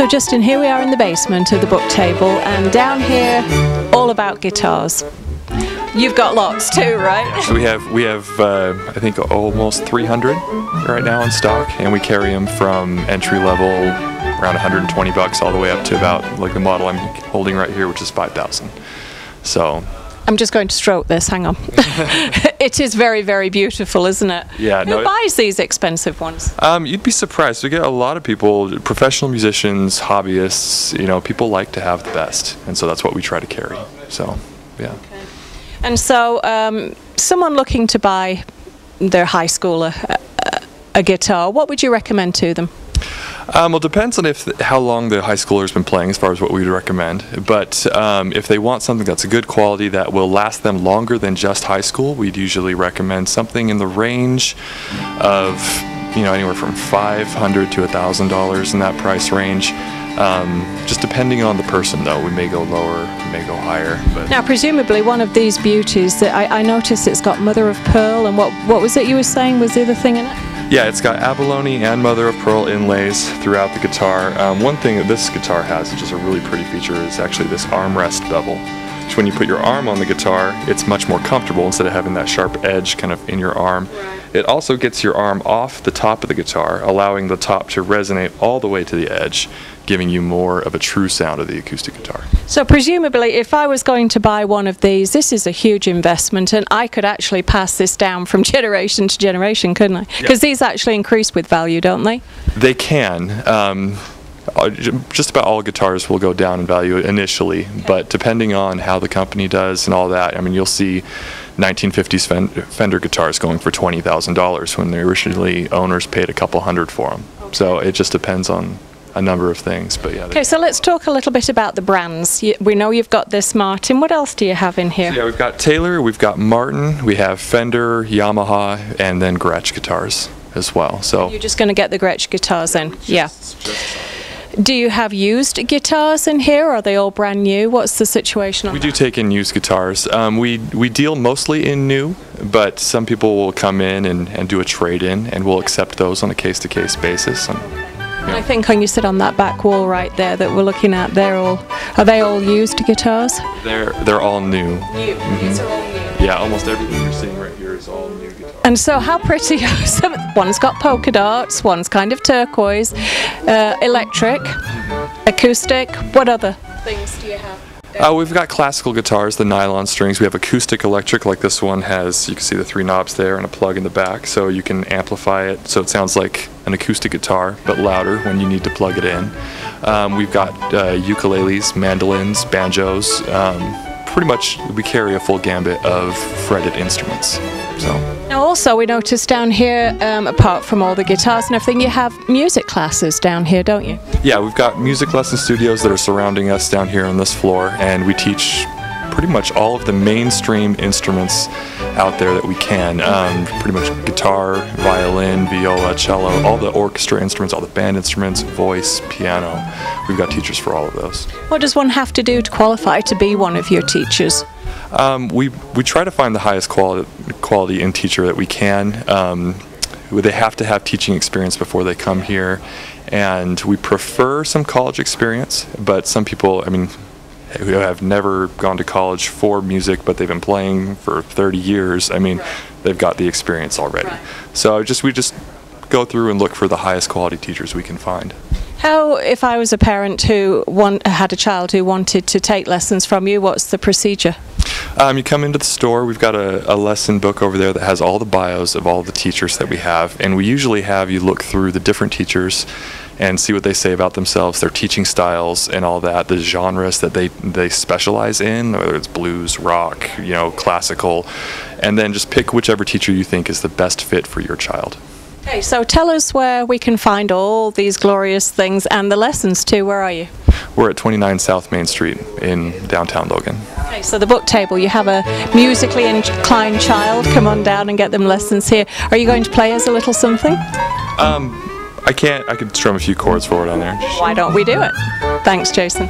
So Justin, here we are in the basement of the book table, and down here, all about guitars. You've got lots too, right? So we have I think almost 300 right now in stock, and we carry them from entry level around 120 bucks all the way up to about like the model I'm holding right here, which is 5,000. So I'm just going to stroke this, hang on. It is very, very beautiful, isn't it? Yeah. Who buys these expensive ones? You'd be surprised. We get a lot of people, professional musicians, hobbyists, you know, people like to have the best, and so that's what we try to carry. So, yeah. Okay. And so, someone looking to buy their high schooler a guitar, what would you recommend to them? Well, it depends on how long the high schooler's been playing as far as what we would recommend. But if they want something that's a good quality that will last them longer than just high school, we'd usually recommend something in the range of, you know, anywhere from $500 to $1,000 in that price range. Just depending on the person, though, we may go lower, we may go higher. But now, presumably, one of these beauties that I noticed, it's got mother of pearl, and what was it you were saying was the other thing in it? Yeah, it's got abalone and mother of pearl inlays throughout the guitar. One thing that this guitar has, which is a really pretty feature, is actually this armrest bevel. Which when you put your arm on the guitar, it's much more comfortable instead of having that sharp edge kind of in your arm. It also gets your arm off the top of the guitar, allowing the top to resonate all the way to the edge, giving you more of a true sound of the acoustic guitar. So presumably, if I was going to buy one of these, this is a huge investment, and I could actually pass this down from generation to generation, couldn't I? Because these actually increase with value, don't they? They can. Just about all guitars will go down in value initially, but depending on how the company does and all that, I mean, you'll see 1950s Fender guitars going for $20,000 when the originally owners paid a couple hundred for them. Okay. So it just depends on a number of things, but yeah. Okay, so let's talk a little bit about the brands. We know you've got this Martin. What else do you have in here? So yeah, we've got Taylor, we've got Martin, we have Fender, Yamaha, and then Gretsch guitars as well. So you're just going to get the Gretsch guitars in? Yeah. Do you have used guitars in here, or are they all brand new? What's the situation on that? We do take in used guitars. We deal mostly in new, but some people will come in and do a trade-in, and we'll accept those on a case-to-case basis. And, yeah. I think when you sit on that back wall right there that we're looking at, are they all used guitars? They're all new. New. Mm-hmm. These are all new. Yeah, almost everything you're seeing right here is all new guitars. And so how pretty are some? One's got polka dots, one's kind of turquoise, electric, acoustic. What other things do you have? We've got classical guitars, the nylon strings. We have acoustic electric, like this one has, you can see the 3 knobs there and a plug in the back, so you can amplify it so it sounds like an acoustic guitar, but louder when you need to plug it in. We've got ukuleles, mandolins, banjos. Pretty much we carry a full gambit of fretted instruments. So. Now also we noticed down here, apart from all the guitars and everything, you have music classes down here, don't you? Yeah, we've got music lesson studios that are surrounding us down here on this floor, and we teach pretty much all of the mainstream instruments out there that we can. Pretty much guitar, violin, viola, cello, all the orchestra instruments, all the band instruments, voice, piano. We've got teachers for all of those. What does one have to do to qualify to be one of your teachers? We try to find the highest quality in teacher that we can. They have to have teaching experience before they come here, and we prefer some college experience, but some people, I mean, who have never gone to college for music, but they've been playing for 30 years, I mean, they've got the experience already. Right. So we just go through and look for the highest quality teachers we can find. How, if I was a parent who had a child who wanted to take lessons from you, what's the procedure? You come into the store, we've got a lesson book over there that has all the bios of all the teachers that we have, and we usually have you look through the different teachers and see what they say about themselves, their teaching styles and all that, the genres that they specialize in, whether it's blues, rock, you know, classical, and then just pick whichever teacher you think is the best fit for your child. Okay, so tell us where we can find all these glorious things and the lessons too. Where are you? We're at 29 South Main Street in downtown Logan. Okay, so the book table, you have a musically inclined child, come on down and get them lessons here. Are you going to play us a little something? I could strum a few chords for it on there. Why don't we do it? Thanks, Jason.